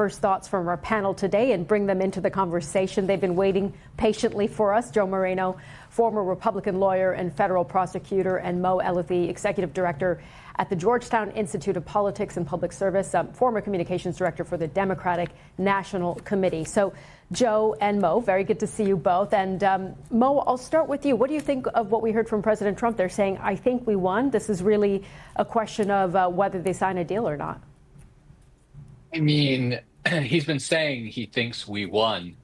First thoughts from our panel today and bring them into the conversation. They've been waiting patiently for us. Joe Moreno, former Republican lawyer and federal prosecutor, and Mo Elleithee, executive director at the Georgetown Institute of Politics and Public Service, former communications director for the Democratic National Committee. So, Joe and Mo, very good to see you both. And Mo, I'll start with you. What do you think of what we heard from President Trump? They're saying, I think we won. This is really a question of whether they sign a deal or not. I mean, he's been saying he thinks we won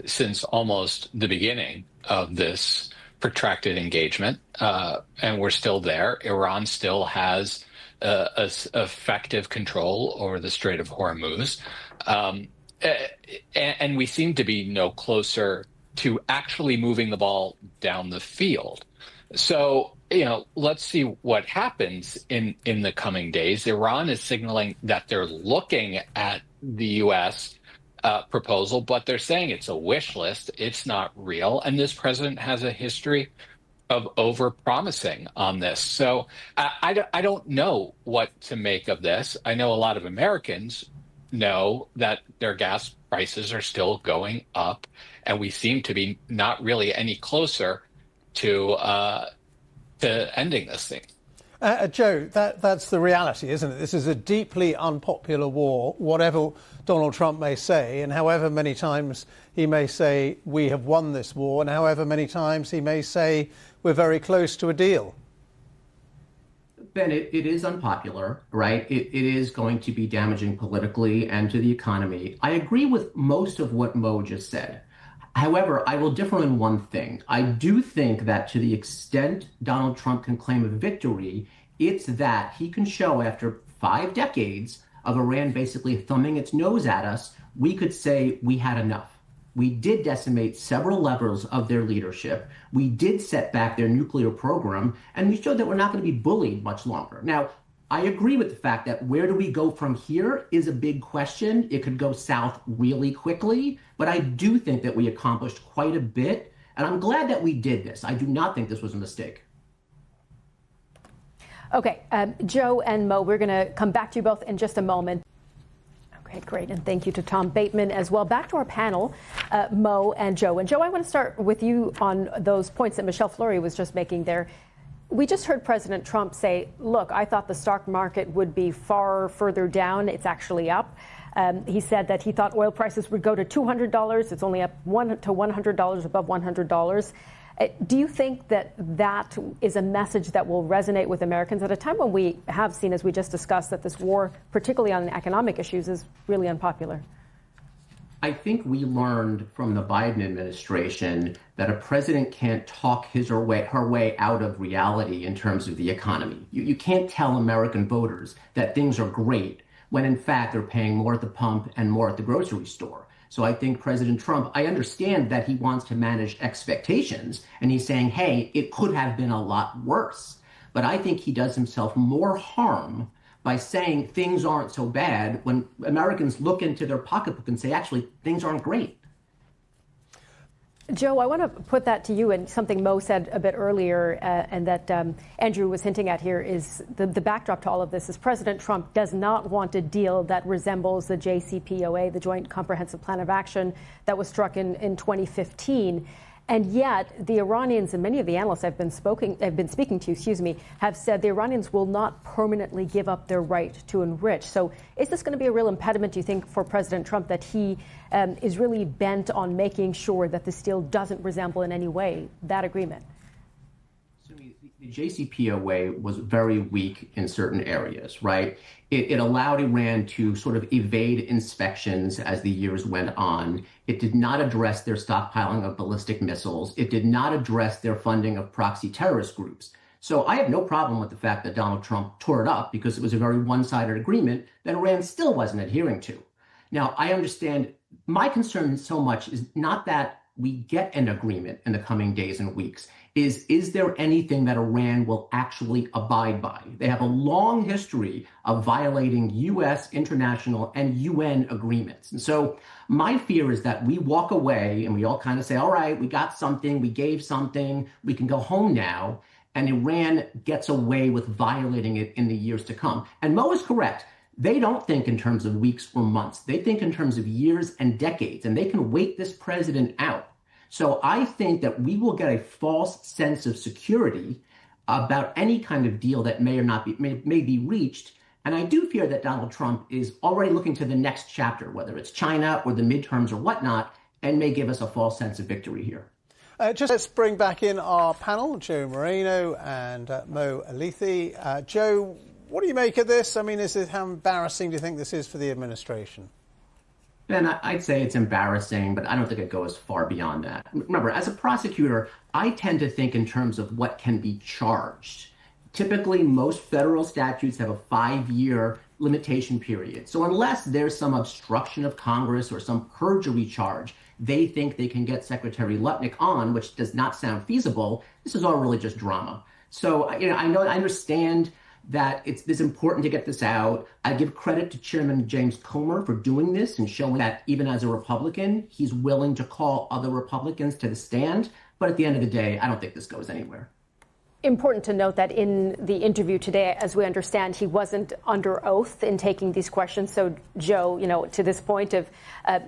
since almost the beginning of this protracted engagement, and we're still there. Iran still has effective control over the Strait of Hormuz, and we seem to be no closer to actually moving the ball down the field. So, let's see what happens in the coming days. Iran is signaling that they're looking at the U.S. Proposal, but they're saying it's a wish list. It's not real. And this president has a history of over-promising on this. So I don't know what to make of this. I know a lot of Americans know that their gas prices are still going up, and we seem to be not really any closer to ending this thing. Joe, that's the reality, isn't it? This is a deeply unpopular war, whatever Donald Trump may say, and however many times he may say we have won this war, and however many times he may say we're very close to a deal. Ben, it is unpopular, right? It is going to be damaging politically and to the economy. I agree with most of what Mo just said. However, I will differ in one thing. I do think that to the extent Donald Trump can claim a victory, it's that he can show after 5 decades of Iran basically thumbing its nose at us, we could say we had enough. We did decimate several levels of their leadership. We did set back their nuclear program, and we showed that we're not going to be bullied much longer. Now, I agree with the fact that where do we go from here is a big question. It could go south really quickly, but I do think that we accomplished quite a bit, and I'm glad that we did this. I do not think this was a mistake. Okay, Joe and Mo, we're going to come back to you both in just a moment. Okay, great, and thank you to Tom Bateman as well. Back to our panel, Mo and Joe. And Joe, I want to start with you on those points that Michelle Fleury was just making there. We just heard President Trump say, look, I thought the stock market would be far further down. It's actually up. He said that he thought oil prices would go to $200. It's only up to $100, above $100. Do you think that that is a message that will resonate with Americans at a time when we have seen, as we just discussed, that this war, particularly on economic issues, is really unpopular? I think we learned from the Biden administration that a president can't talk his or her way out of reality in terms of the economy. You can't tell American voters that things are great when, in fact, they're paying more at the pump and more at the grocery store. So I think President Trump, I understand that he wants to manage expectations, and he's saying, hey, it could have been a lot worse. But I think he does himself more harm by saying things aren't so bad when Americans look into their pocketbook and say, actually, things aren't great. Joe, I want to put that to you, and something Mo said a bit earlier and that Andrew was hinting at here is the backdrop to all of this is President Trump does not want a deal that resembles the JCPOA, the Joint Comprehensive Plan of Action that was struck in 2015. And yet the Iranians and many of the analysts I've been speaking to, have said the Iranians will not permanently give up their right to enrich. So is this going to be a real impediment, do you think, for President Trump, that he is really bent on making sure that this deal doesn't resemble in any way that agreement? So the JCPOA was very weak in certain areas, right? It allowed Iran to sort of evade inspections as the years went on. It did not address their stockpiling of ballistic missiles. It did not address their funding of proxy terrorist groups. So I have no problem with the fact that Donald Trump tore it up because it was a very one-sided agreement that Iran still wasn't adhering to. Now, I understand my concern so much is not that we get an agreement in the coming days and weeks. Is there anything that Iran will actually abide by? They have a long history of violating U.S., international, and UN agreements. And so my fear is that we walk away and we all kind of say, all right, we got something, we gave something, we can go home now, and Iran gets away with violating it in the years to come. And Mo is correct. They don't think in terms of weeks or months. They think in terms of years and decades, and they can wait this president out. So I think that we will get a false sense of security about any kind of deal that may or not be may be reached. And I do fear that Donald Trump is already looking to the next chapter, whether it's China or the midterms or whatnot, and may give us a false sense of victory here. Just let's bring back in our panel, Joe Moreno and Mo Alithi. Joe, what do you make of this? I mean, how embarrassing do you think this is for the administration? Ben, I'd say it's embarrassing, but I don't think it goes far beyond that. Remember, as a prosecutor, I tend to think in terms of what can be charged. Typically, most federal statutes have a 5-year limitation period. So unless there's some obstruction of Congress or some perjury charge, they think they can get Secretary Lutnick on, which does not sound feasible. This is all really just drama. So, I understand that it's important to get this out. I give credit to Chairman James Comer for doing this and showing that even as a Republican, he's willing to call other Republicans to the stand. But at the end of the day, I don't think this goes anywhere. Important to note that in the interview today, as we understand, he wasn't under oath in taking these questions. So, Joe, to this point of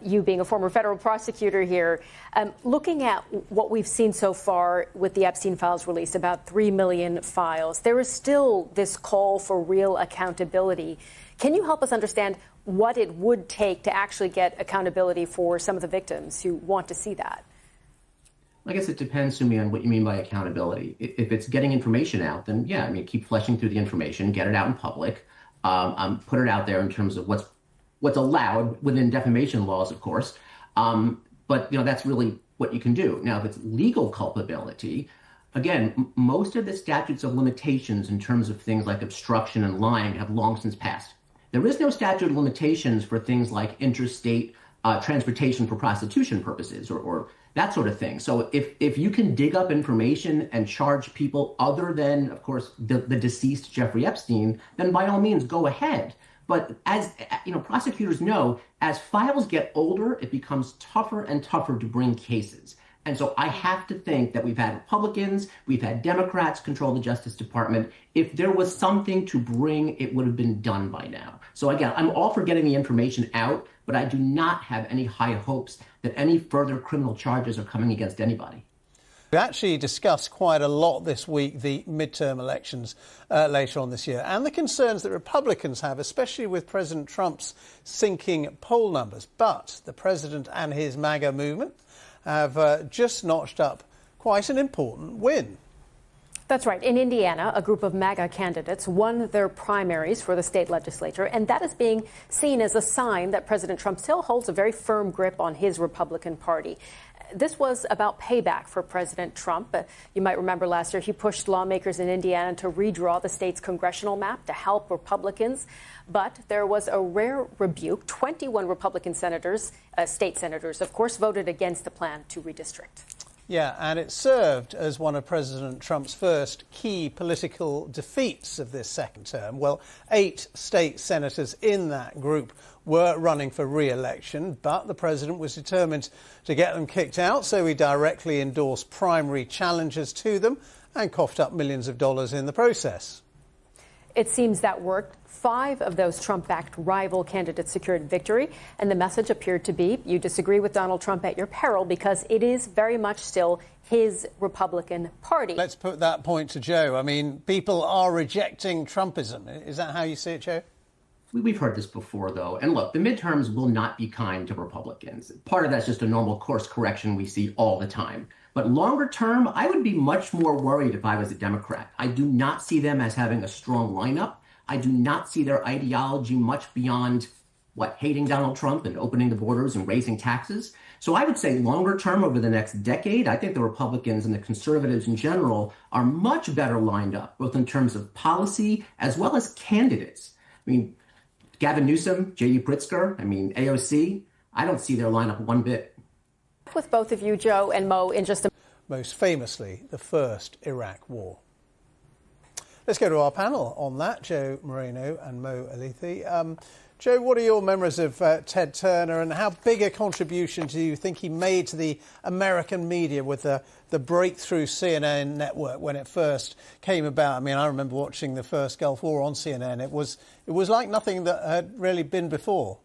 you being a former federal prosecutor here, looking at what we've seen so far with the Epstein files released, about 3 million files, there is still this call for real accountability. Can you help us understand what it would take to actually get accountability for some of the victims who want to see that? I guess it depends, Sumi, on what you mean by accountability. If it's getting information out, then yeah, keep fleshing through the information, get it out in public, put it out there in terms of what's allowed within defamation laws, of course. But that's really what you can do. Now, if it's legal culpability, again, most of the statutes of limitations in terms of things like obstruction and lying have long since passed. There is no statute of limitations for things like interstate transportation for prostitution purposes or that sort of thing. So if you can dig up information and charge people other than, of course, the deceased Jeffrey Epstein, then by all means go ahead. But as prosecutors know, as files get older, it becomes tougher and tougher to bring cases. And so I have to think that we've had Republicans, we've had Democrats control the Justice Department. If there was something to bring, it would have been done by now. So again, I'm all for getting the information out, but I do not have any high hopes that any further criminal charges are coming against anybody. We actually discussed quite a lot this week the midterm elections later on this year and the concerns that Republicans have, especially with President Trump's sinking poll numbers. But the president and his MAGA movement have just notched up quite an important win. That's right. In Indiana, a group of MAGA candidates won their primaries for the state legislature, and that is being seen as a sign that President Trump still holds a very firm grip on his Republican Party. This was about payback for President Trump. You might remember last year he pushed lawmakers in Indiana to redraw the state's congressional map to help Republicans. But there was a rare rebuke. 21 Republican senators, state senators, of course, voted against the plan to redistrict. Yeah, and it served as one of President Trump's first key political defeats of this second term. Well, 8 state senators in that group were running for re-election, but the president was determined to get them kicked out, so he directly endorsed primary challenges to them and coughed up millions of dollars in the process. It seems that worked. 5 of those Trump-backed rival candidates secured victory, and the message appeared to be, you disagree with Donald Trump at your peril, because it is very much still his Republican Party. Let's put that point to Joe. I mean, people are rejecting Trumpism. Is that how you see it, Joe? We've heard this before, though. And look, the midterms will not be kind to Republicans. Part of that's just a normal course correction we see all the time. But longer term, I would be much more worried if I was a Democrat. I do not see them as having a strong lineup. I do not see their ideology much beyond, hating Donald Trump and opening the borders and raising taxes. So I would say longer term, over the next decade, I think the Republicans and the conservatives in general are much better lined up, both in terms of policy as well as candidates. I mean, Gavin Newsom, J.D. Pritzker, AOC, I don't see their lineup one bit. With both of you, Joe and Mo, in just a most famously, the first Iraq War. Let's go to our panel on that, Joe Moreno and Mo Alithi. Joe, what are your memories of Ted Turner, and how big a contribution do you think he made to the American media with the breakthrough CNN network when it first came about? I mean, I remember watching the first Gulf War on CNN. It was like nothing that had really been before.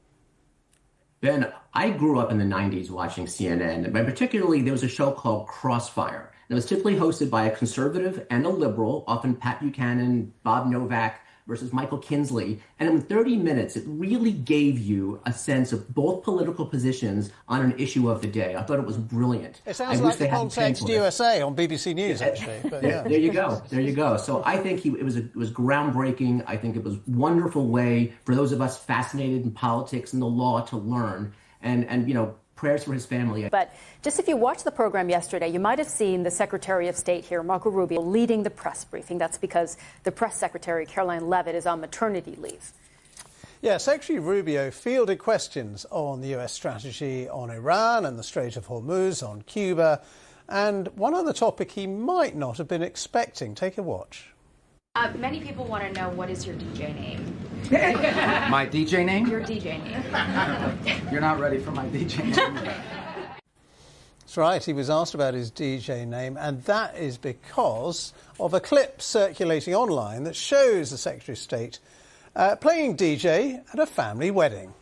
Ben, I grew up in the 90s watching CNN, and particularly there was a show called Crossfire. And it was typically hosted by a conservative and a liberal, often Pat Buchanan, Bob Novak, versus Michael Kinsley. And in 30 minutes, it really gave you a sense of both political positions on an issue of the day. I thought it was brilliant. It sounds like the Context USA on BBC News, actually. But yeah. There you go. There you go. So I think it was groundbreaking. I think it was a wonderful way for those of us fascinated in politics and the law to learn. And you know, prayers for his family. But just if you watched the program yesterday, you might have seen the Secretary of State here, Marco Rubio, leading the press briefing. That's because the press secretary, Caroline Leavitt, is on maternity leave. Yeah, Secretary Rubio fielded questions on the US strategy on Iran and the Strait of Hormuz, on Cuba, and one other topic he might not have been expecting. Take a watch. Many people want to know, what is your DJ name? My DJ name? Your DJ name. You're not ready for my DJ name. That's right, he was asked about his DJ name, and that is because of a clip circulating online that shows the Secretary of State playing DJ at a family wedding.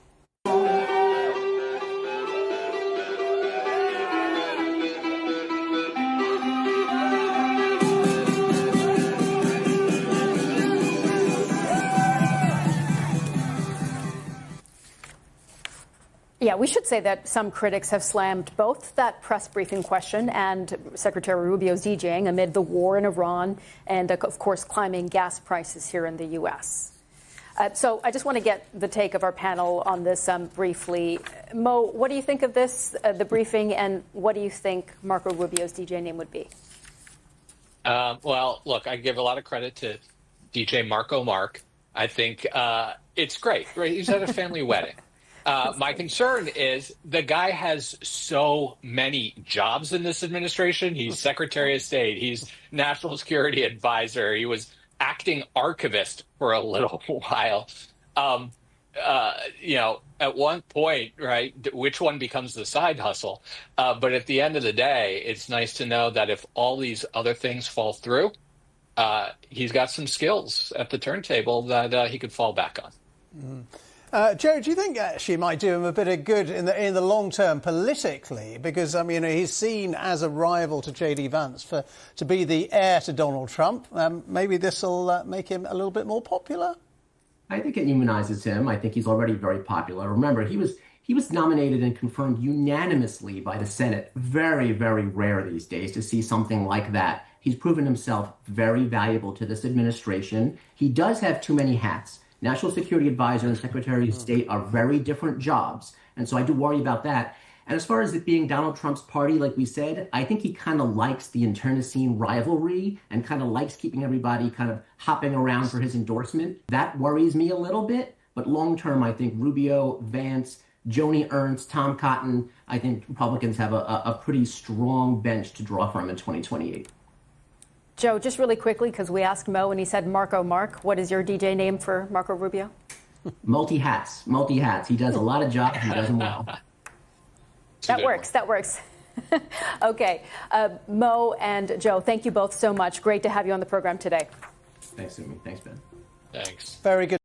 Yeah, we should say that some critics have slammed both that press briefing question and Secretary Rubio's DJing amid the war in Iran and, of course, climbing gas prices here in the U.S. So I just want to get the take of our panel on this briefly. Mo, what do you think of this, the briefing, and what do you think Marco Rubio's DJ name would be? Well, look, I give a lot of credit to DJ Marco Mark. I think it's great. Right? He's at a family wedding. My concern is the guy has so many jobs in this administration. He's Secretary of State. He's National Security Advisor. He was acting archivist for a little while. You know, at one point, right, which one becomes the side hustle? But at the end of the day, it's nice to know that if all these other things fall through, he's got some skills at the turntable that he could fall back on. Mm. Joe, do you think actually it might do him a bit of good in the long term politically? Because, I mean, he's seen as a rival to J.D. Vance to be the heir to Donald Trump. Maybe this will make him a little bit more popular? I think it immunizes him. I think he's already very popular. Remember, he was nominated and confirmed unanimously by the Senate. Very, very rare these days to see something like that. He's proven himself very valuable to this administration. He does have too many hats. National Security Advisor and Secretary of State are very different jobs. And so I do worry about that. And as far as it being Donald Trump's party, like we said, I think he kind of likes the internecine rivalry and kind of likes keeping everybody kind of hopping around for his endorsement. That worries me a little bit. But long term, I think Rubio, Vance, Joni Ernst, Tom Cotton, I think Republicans have a pretty strong bench to draw from in 2028. Joe, just really quickly, because we asked Mo and he said Marco Mark. What is your DJ name for Marco Rubio? Multi-hats. He does a lot of jobs. He does them well. That works. Okay. Mo and Joe, thank you both so much. Great to have you on the program today. Thanks, Sumi. Thanks, Ben. Thanks. Very good.